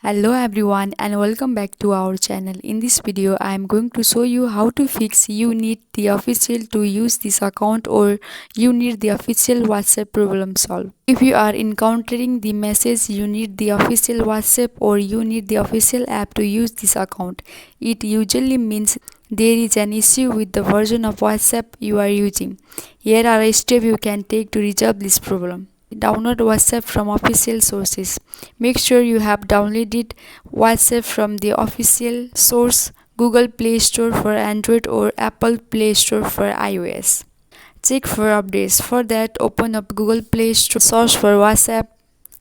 Hello everyone and welcome back to our channel. In this video I am going to show you how to fix you need the official to use this account or you need the official WhatsApp problem solved. If you are encountering the message you need the official WhatsApp or you need the official app to use this account, it usually means there is an issue with the version of WhatsApp you are using. Here are a steps you can take to resolve this problem. Download WhatsApp from official sources. Make sure you have downloaded WhatsApp from the official source, Google Play Store for Android or Apple Play Store for iOS. Check for updates. For that, open up Google Play Store, search for WhatsApp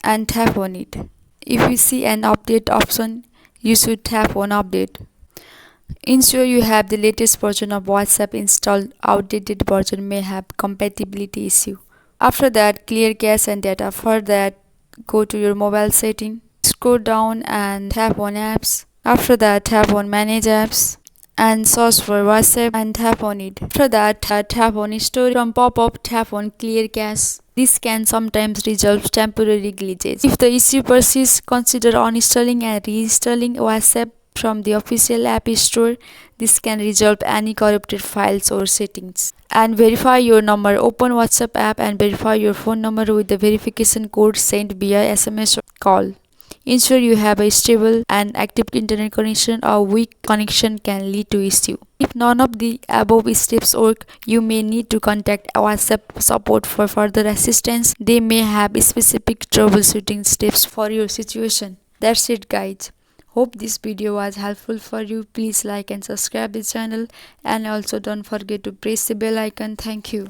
and tap on it. If you see an update option, you should tap on update. Ensure you have the latest version of WhatsApp installed. Outdated version may have compatibility issue. After that, clear cache and data. For that, go to your mobile setting, scroll down and tap on apps. After that, tap on manage apps and search for WhatsApp and tap on it. After that, tap on storage. From pop-up, tap on clear cache. This can sometimes resolve temporary glitches. If the issue persists, consider uninstalling and reinstalling WhatsApp from the official app store. This can resolve any corrupted files or settings. And verify your number. Open WhatsApp app and verify your phone number with the verification code sent via SMS or call. Ensure you have a stable and active internet connection. A weak connection can lead to issue. If none of the above steps work, you may need to contact WhatsApp support for further assistance. They may have specific troubleshooting steps for your situation. That's it, guys. Hope this video was helpful for you. Please like and subscribe the channel and also don't forget to press the bell icon. Thank you.